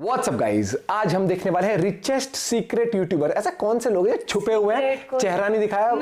What's up guys, आज हम देखने वाले हैं रिचेस्ट सीक्रेट यूट्यूबर। ऐसा कौन से लोग हैं छुपे हुए हैं, चेहरा नहीं दिखाया और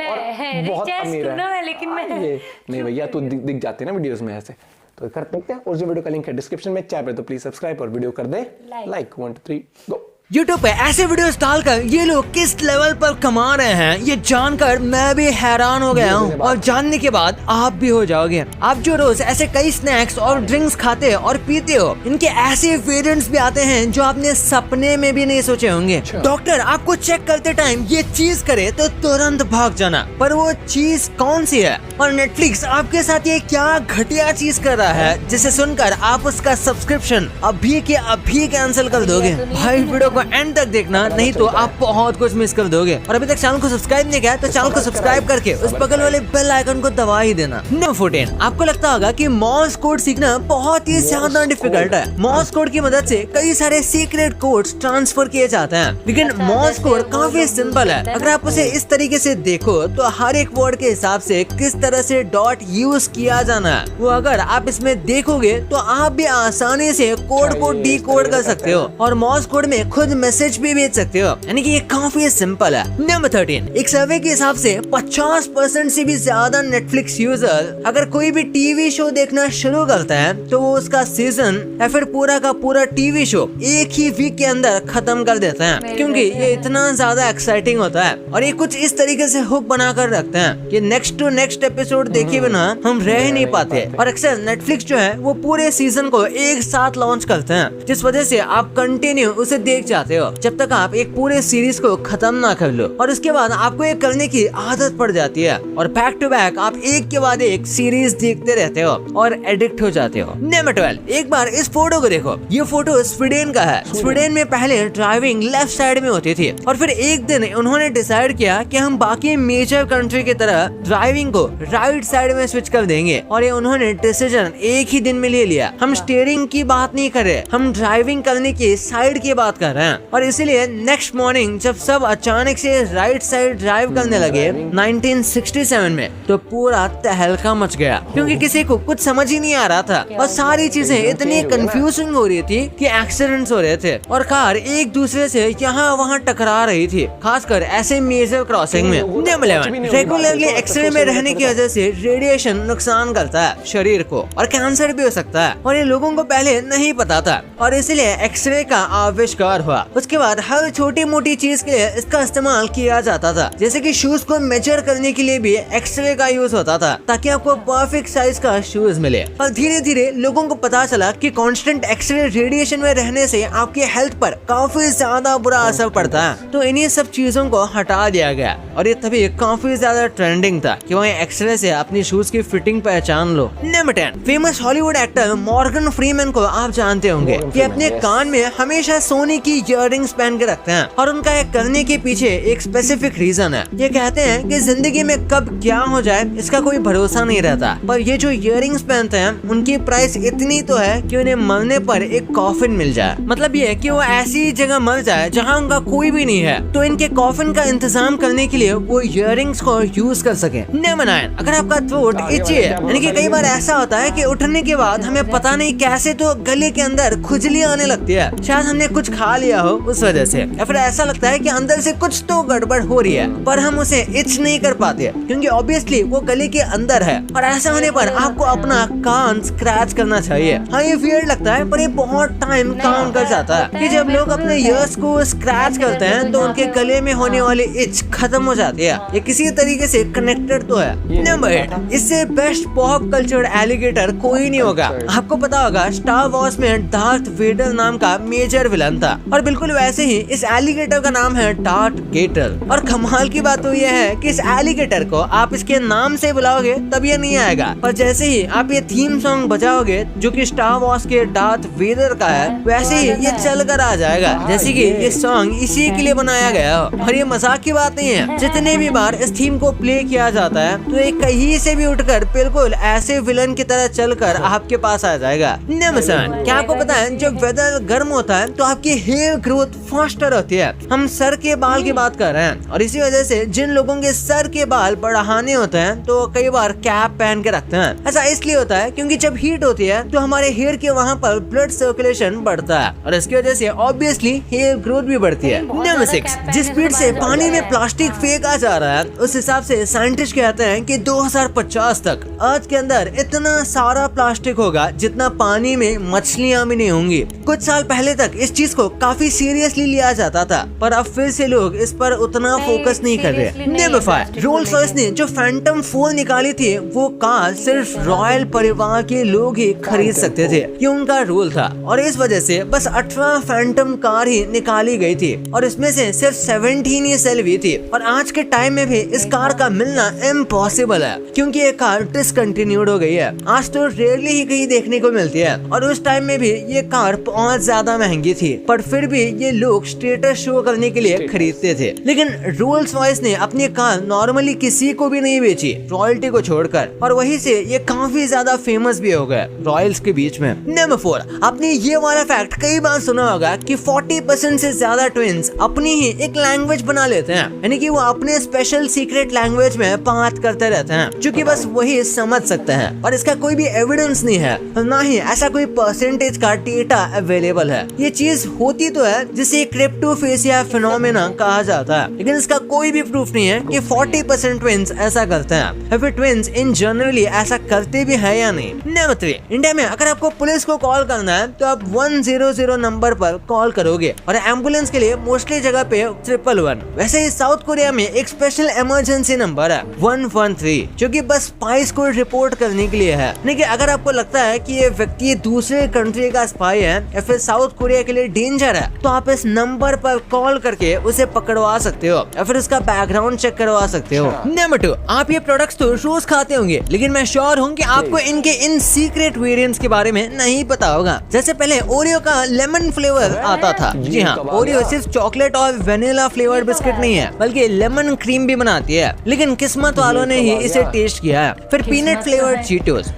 बहुत अमीर है। लेकिन मैं नहीं भैया, तू दिख जाती है ना वीडियोस में ऐसे। तो कर देखते हैं, और जो वीडियो का लिंक है डिस्क्रिप्शन में, चैनल पे तो प्लीज सब्सक्राइब और वीडियो कर दे लाइक। 1 2 3 गो। YouTube पे ऐसे वीडियोस डालकर ये लोग किस लेवल पर कमा रहे हैं, ये जानकर मैं भी हैरान हो गया हूँ, और जानने के बाद आप भी हो जाओगे। आप जो रोज ऐसे कई स्नैक्स और ड्रिंक्स खाते और पीते हो, इनके ऐसे वेरिएंट्स भी आते हैं जो आपने सपने में भी नहीं सोचे होंगे। डॉक्टर आपको चेक करते टाइम ये चीज करे तो तुरंत भाग जाना, पर वो चीज कौन सी है? और नेटफ्लिक्स आपके साथ ये क्या घटिया चीज कर रहा है, जिसे सुनकर आप उसका सब्सक्रिप्शन अभी के अभी कैंसिल कर दोगे। भाई वीडियो को एंड तक देखना, नहीं तो आप बहुत कुछ मिस कर दोगे। और अभी तक चैनल को सब्सक्राइब नहीं किया तो चैनल को सब्सक्राइब करके उस बगल वाले बेल आइकन को दबा ही देना। नंबर 14, आपको लगता होगा कि मॉर्स कोड सीखना बहुत ही ज्यादा डिफिकल्ट है। मॉर्स कोड की मदद से कई सारे सीक्रेट कोड्स ट्रांसफर किए जाते हैं, लेकिन मॉर्स कोड काफी सिंपल है। अगर आप उसे इस तरीके से देखो तो हर एक वर्ड के हिसाब से किस तरह से डॉट यूज किया जाना है, वो अगर आप इसमें देखोगे तो आप भी आसानी से कोड को डिकोड कर सकते हो और मॉर्स कोड में खुद मैसेज भी भेज सकते हो। यानी कि ये काफी सिंपल है। नंबर 13, एक सर्वे के हिसाब से 50% से भी ज्यादा नेटफ्लिक्स यूजर अगर कोई भी टीवी शो देखना शुरू करता है तो वो उसका सीजन या फिर पूरा का पूरा टीवी शो एक ही वीक के अंदर खत्म कर देते हैं, क्योंकि ये इतना ज्यादा एक्साइटिंग होता है और ये कुछ इस तरीके से हुक बना कर रखते हैं कि नेक्स्ट टू नेक्स्ट एपिसोड देखे बिना हम रह ही नहीं पाते। और अक्सर नेटफ्लिक्स जो है वो पूरे सीजन को एक साथ लॉन्च करते हैं, जिस वजह से आप कंटिन्यू उसे देख जाते हो जब तक आप एक पूरे सीरीज को खत्म ना कर लो, और उसके बाद आपको ये करने की आदत पड़ जाती है और बैक टू बैक आप एक के बाद एक सीरीज देखते रहते हो और एडिक्ट हो जाते हो। नंबर 12, एक बार इस फोटो को देखो। ये फोटो स्वीडन का है। स्वीडन में पहले ड्राइविंग लेफ्ट साइड में होती थी, और फिर एक दिन उन्होंने डिसाइड किया कि हम बाकी मेजर कंट्री की तरह ड्राइविंग को राइट साइड में स्विच कर देंगे, और ये उन्होंने डिसीजन एक ही दिन में ले लिया। हम स्टीयरिंग की बात नहीं कर रहे, हम ड्राइविंग करने की साइड की बात कर रहे हैं। और इसीलिए नेक्स्ट मॉर्निंग जब सब अचानक से राइट साइड ड्राइव करने लगे 1967 में, तो पूरा तहलका मच गया, क्योंकि किसी को कुछ समझ ही नहीं आ रहा था और सारी चीजें इतनी कंफ्यूजिंग हो रही थी कि एक्सीडेंट्स हो रहे थे और कार एक दूसरे से यहाँ वहाँ टकरा रही थी, खासकर ऐसे मेजर क्रॉसिंग में। नंबर 11, रेगुलरली एक्सरे में रहने की वजह से रेडिएशन नुकसान करता है शरीर को और कैंसर भी हो सकता है, और ये लोगों को पहले नहीं पता था और इसलिए एक्सरे का आविष्कार हुआ। उसके बाद हर छोटी मोटी चीज के लिए इसका इस्तेमाल किया जाता था, जैसे कि शूज को मेजर करने के लिए भी एक्सरे का यूज होता था ताकि आपको परफेक्ट साइज का शूज मिले। और धीरे धीरे लोगों को पता चला कि कांस्टेंट एक्सरे रेडिएशन में रहने से आपकी हेल्थ पर काफी ज्यादा बुरा असर पड़ता है, तो इन्हीं सब चीजों को हटा दिया गया और ये तभी काफी ज्यादा ट्रेंडिंग था कि वहीं एक्सरे से अपनी शूज की फिटिंग पहचान लो। Number 10, famous Hollywood actor Morgan Freeman को आप जानते होंगे कि अपने कान में हमेशा सोने की इयररिंग्स पहन के रखते हैं, और उनका ये करने के पीछे एक स्पेसिफिक रीजन है। ये कहते हैं कि जिंदगी में कब क्या हो जाए इसका कोई भरोसा नहीं रहता, पर ये जो इयररिंग्स पहनते हैं उनकी प्राइस इतनी तो है कि उन्हें मरने पर एक कॉफिन मिल जाए। मतलब ये कि वो ऐसी जगह मर जाए जहाँ उनका कोई भी नहीं है, तो इनके कॉफिन का इंतजाम करने के लिए वो इयररिंग्स को यूज कर सके। नंबर 9, अगर आपका थ्रोट इची है, यानी कि कई बार ऐसा होता है कि उठने के बाद हमें पता नहीं कैसे तो गले के अंदर खुजली आने लगती है, शायद हमने कुछ खा लिया हो उस वजह से, या फिर ऐसा लगता है कि अंदर से कुछ तो गड़बड़ हो रही है, पर हम उसे इच नहीं कर पाते क्योंकि ऑब्वियसली वो गले के अंदर है। और ऐसा होने पर आपको अपना कान स्क्रैच करना चाहिए। हाँ, ये वियर्ड लगता है, पर ये बहुत टाइम काम कर जाता है कि जब लोग अपने ईयर्स को स्क्रैच करते हैं तो उनके गले में होने वाली इच खत्म हो जाती है। ये किसी तरीके से कनेक्टेड तो है। नंबर 8, इससे बेस्ट पॉप कल्चर एलिगेटर कोई नहीं होगा। आपको पता होगा स्टार वॉर्स में डार्थ वेडर नाम का मेजर विलन था, और बिल्कुल वैसे ही इस एलिगेटर का नाम है डार्थ गेटर। और कमाल की बात तो यह है कि इस एलिगेटर को आप इसके नाम से बुलाओगे तब ये नहीं आएगा, पर जैसे ही आप ये थीम सॉन्ग बजाओगे जो कि स्टार वॉर्स के डार्थ वेडर का है, वैसे ही ये चल कर आ जाएगा, जैसे कि ये सॉन्ग इसी के लिए बनाया गया हो। और ये मजाक की बात नहीं है, जितने भी बार इस थीम को प्ले किया जाता है तो ये कहीं से भी उठकर बिल्कुल ऐसे विलन की तरह चलकर आपके पास आ जाएगा। नंबर 7, क्या आपको पता है जब वेदर गर्म होता है तो आपकी हेयर हेयर ग्रोथ फास्टर होती है। हम सर के बाल की बात कर रहे हैं और इसी वजह से जिन लोगों के सर के बाल बढ़ाने होते हैं तो कई बार कैप पहन के रखते हैं। ऐसा इसलिए होता है क्योंकि जब हीट होती है तो हमारे हेयर के वहाँ पर ब्लड सर्कुलेशन बढ़ता है और इसकी वजह से ऑब्वियसली हेयर ग्रोथ भी बढ़ती है। नंबर 6, जिस स्पीड से पानी में प्लास्टिक फेंका जा रहा है उस हिसाब से साइंटिस्ट कहते हैं कि 2050 तक अर्थ के अंदर इतना सारा प्लास्टिक होगा जितना पानी में मछलियां भी नहीं होंगी। कुछ साल पहले तक इस चीज को काफी सीरियसली लिया जाता था पर अब फिर से लोग इस पर उतना फोकस नहीं कर रहे। नंबर 5, रोल्स रॉयस ने जो फैंटम 4 निकाली थी वो कार सिर्फ रॉयल परिवार के लोग ही खरीद सकते थे, ये उनका रूल था और इस वजह से बस 18 फैंटम कार ही निकाली गई थी और इसमें से सिर्फ 17 ही सेल हुई थी और आज के टाइम में भी इस कार का मिलना इम्पॉसिबल है क्योंकि ये कार डिसकंटिन्यूड हो गई है। आज तो रेयरली ही कहीं देखने को मिलती है और उस टाइम में भी ये कार बहुत ज्यादा महंगी थी पर फिर भी ये लोग स्टेटस शो करने के लिए खरीदते थे। लेकिन रोल्स रॉयस ने अपनी कार नॉर्मली किसी को भी नहीं बेची रॉयल्टी को छोड़कर और वहीं से ये काफी ज्यादा फेमस भी हो गए रॉयल्स के बीच में। नंबर 4, आपने ये वाला फैक्ट कई बार सुना होगा कि 40% से ज्यादा ट्विंस अपनी ही एक लैंग्वेज बना लेते हैं, यानी कि वो अपने स्पेशल सीक्रेट लैंग्वेज में बात करते रहते हैं जो कि बस वही समझ सकते हैं और इसका कोई भी एविडेंस नहीं है, ना ही ऐसा कोई परसेंटेज का डेटा अवेलेबल है। ये चीज होती तो है जिसे क्रिप्टोफेसिया फिनोमेना कहा जाता है लेकिन इसका कोई भी प्रूफ नहीं है कि 40% ट्विंस ऐसा करते हैं या फिर ट्विंस इन जनरली ऐसा करते भी है या नहीं। नंबर 3, इंडिया में अगर आपको पुलिस को कॉल करना है तो आप 100 नंबर पर कॉल करोगे और एम्बुलेंस के लिए मोस्टली जगह पे 111। वैसे ही साउथ कोरिया में एक स्पेशल इमरजेंसी नंबर है 113 जो कि बस स्पाइस को रिपोर्ट करने के लिए है। लेकिन अगर आपको लगता है कि ये व्यक्ति दूसरे कंट्री का स्पाई है या फिर साउथ कोरिया के लिए डेंजर है तो आप इस नंबर पर कॉल करके उसे पकड़वा सकते हो या फिर उसका बैकग्राउंड चेक करवा सकते हो। नंबर 2, आप ये प्रोडक्ट्स तो रोज खाते होंगे लेकिन मैं श्योर हूँ कि आपको इनके इन सीक्रेट वेरिएंट्स के बारे में नहीं पता होगा। जैसे पहले ओरियो का लेमन फ्लेवर आता था। जी हाँ, ओरियो सिर्फ चॉकलेट और वेनिला फ्लेवर बिस्किट नहीं है बल्कि लेमन क्रीम भी बनाती है लेकिन किस्मत वालों ने ही इसे टेस्ट किया है। फिर पीनट फ्लेवर्ड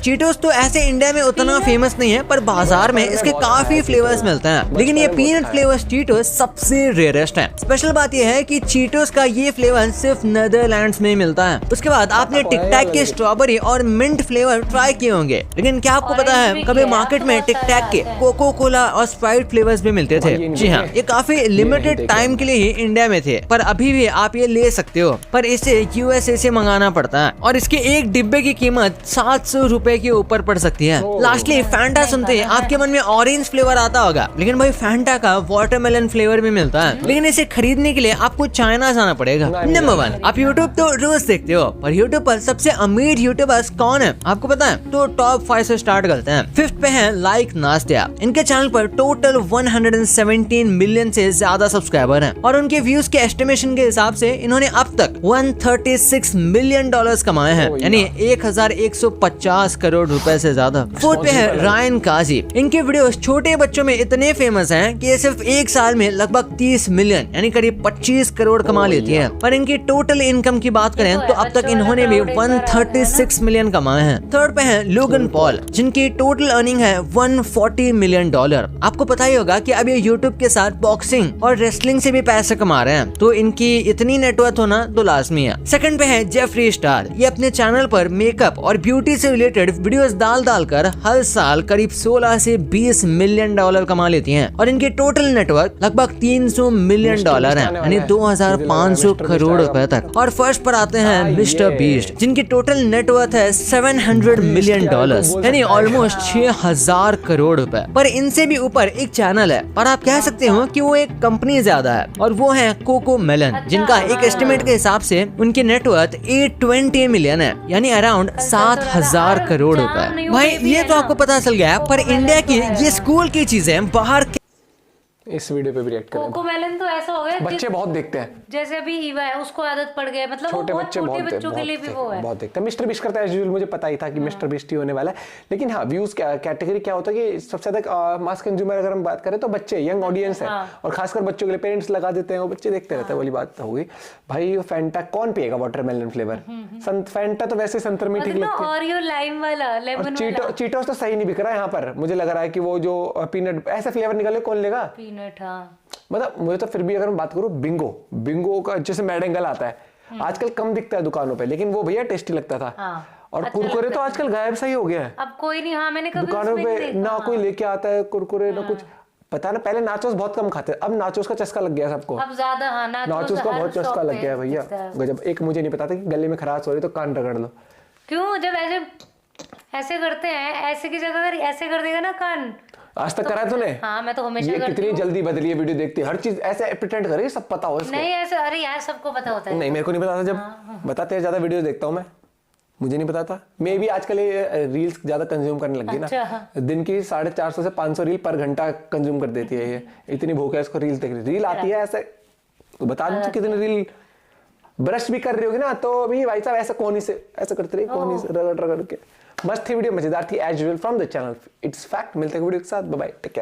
चीटोस तो ऐसे इंडिया में उतना फेमस नहीं है पर बाजार में इसके काफी फ्लेवर्स मिलते हैं लेकिन ये पीनट फ्लेवर्ड चीटोस सबसे रेयरेस्ट है। स्पेशल बात यह है कि चीटोस का ये फ्लेवर सिर्फ नेदरलैंड्स में मिलता है। उसके बाद आपने टिक टैक के स्ट्रॉबेरी और मिंट फ्लेवर ट्राई किए होंगे लेकिन क्या आपको पता है कभी मार्केट में टिक टैक के कोको कोला और स्प्राइट फ्लेवर्स भी मिलते थे। जी हाँ, ये काफी लिमिटेड टाइम के लिए ही इंडिया में थे पर अभी भी आप ये ले सकते हो पर इसे यूएसए से मंगाना पड़ता है और इसके एक डिब्बे की कीमत 700 रुपए के ऊपर पड़ सकती है। लास्टली फैंटा सुनते ही आपके मन में ऑरेंज फ्लेवर आता होगा लेकिन भाई फैंटा का वाटरमेलन फ्लेवर भी मिलता है लेकिन इसे खरीदने के लिए आपको चाइना जाना पड़ेगा। नंबर 1, आप यूट्यूब तो रोज देखते हो पर यूट्यूब पर सबसे अमीर यूट्यूबर्स कौन है आपको पता है? तो टॉप 5 से स्टार्ट करते हैं। 5th पे है लाइक नास्टिया। इनके चैनल पर टोटल 117 मिलियन से ज्यादा सब्सक्राइबर हैं और उनके व्यूज के एस्टिमेशन के हिसाब से इन्होंने अब तक 136 मिलियन डॉलर्स कमाए हैं यानी 1150 करोड़ रुपए से ज्यादा। 4th पे है रायन काजी। इनके वीडियोस छोटे बच्चों में इतने फेमस हैं कि ये सिर्फ एक साल में लगभग 30 मिलियन यानी करीब 25 करोड़ कमा लेती है पर इनकी टोटल इनकम की बात करें तो अब तक इन्होंने भी 136 मिलियन कमाए हैं। 3rd पे है लोगन पॉल जिनकी टोटल अर्निंग है 140 मिलियन डॉलर। आपको पता ही होगा कि अब ये यूट्यूब के साथ बॉक्सिंग और रेसलिंग से भी पैसे कमा रहे हैं तो इनकी इतनी नेटवर्थ होना तो लाजमी है। 2nd पे है जेफरी स्टार। ये अपने चैनल पर मेकअप और ब्यूटी से रिलेटेड वीडियोस डाल कर हर साल करीब 16 से 20 मिलियन डॉलर कमा लेती हैं और इनकी टोटल नेटवर्क लगभग 300 मिलियन डॉलर है यानी 2500 करोड़ रुपए तक। और फर्स्ट पर आते हैं मिस्टर बीस्ट जिनकी टोटल नेटवर्थ है 700 मिलियन डॉलर्स यानी ऑलमोस्ट 6000 करोड़ रुपए। पर इनसे भी ऊपर एक चैनल है पर आप कह सकते हो कि वो एक कंपनी ज्यादा है और वो है कोको मेलन जिनका एक एस्टिमेट के हिसाब से उनकी नेटवर्थ 820 मिलियन है यानी अराउंड 7000 करोड़ रुपए। भाई ये तो आपको पता चल गया पर इंडिया की ये स्कूल की चीजें बाहर इस वीडियो पे भी रिएक्ट करें। कोकोमेलन तो ऐसा हो गया बच्चे बहुत देखते हैं जैसे अभी ईवा है उसको आदत पड़ गया मतलब छोटे बच्चे छोटे बच्चों के लिए भी वो है बहुत देखते हैं। मिस्टर बीस्ट करता है एज यूजुअल, मुझे पता ही था कि मिस्टर बीस्ट ही होने वाला है लेकिन हाँ व्यूज कैटेगरी क्या होता है कि सबसे ज्यादा मास कंज्यूमर अगर हम बात करें तो बच्चे यंग ऑडियंस है और खासकर बच्चों के लिए पेरेंट्स लगा देते हैं वो बच्चे देखते रहते हैं वाली बात होगी। भाई फैंटा कौन पिएगा वाटरमेलन फ्लेवर? फैंटा तो वैसे संतर में ठीक लगती है ओरियो लाइम वाला लेमन वाला। चीटोस तो सही नहीं बिक रहा है यहाँ पर। मुझे लग रहा है कि वो जो पीनट ऐसा फ्लेवर निकाले कौन लेगा? पीनट हाँ मतलब मुझे तो फिर भी अगर मैं बात करूँ बिंगो का जैसे मैडेंगल आता है आजकल कम दिखता है दुकानों पे, लेकिन वो भैया टेस्टी लगता था। और अच्छा कुरकुरे तो आजकल गायब सा ही हो गया है अब कोई नहीं। हाँ मैंने कभी दुकानों उसमें नहीं पे देखा। ना कोई लेके आता है कुरकुरे ना कुछ। पता ना पहले नाचोस बहुत कम खाते, अब नाचोस का चस्का लग गया सबको। अब ज्यादा हाँ नाचोस का बहुत चस्का लग गया है भैया, गजब। एक मुझे नहीं पता था कि गले में खराश हो रही तो कान रगड़ लो। क्यों? जब ऐसे करते हैं, ऐसे की जगह अगर ऐसे कर देगा ना कान। आज तक करा है तूने? हाँ मैं तो हमेशा ये करती कितनी हूँ। जल्दी बदली है वीडियो देखती है, हर चीज ऐसे प्रिटेंड करे सब पता हो इसको। नहीं ऐसे, अरे यार सबको पता होता है। नहीं मेरे को नहीं पता था, जब बताते हैं ज्यादा वीडियो देखता हूँ मैं, मुझे नहीं पता था। मैं भी आजकल ये रील्स ज्यादा कंज्यूम करने लगी ना। दिन की 450 से 500 रील पर घंटा कंज्यूम कर देती है ये, इतनी भूख है इसको रील देख रही। रील आती है ऐसे तो बता दो कितनी रील। ब्रश भी कर रही होगी ना तो अभी भाई साहब ऐसा कोहनी से ऐसा करते रही, कोहनी से रगड़ रगड़ के। मस्त थी वीडियो, मजेदार थी as usual from the channel it's fact. मिलते हैं वीडियो के साथ, बाय बाय, टेक केयर।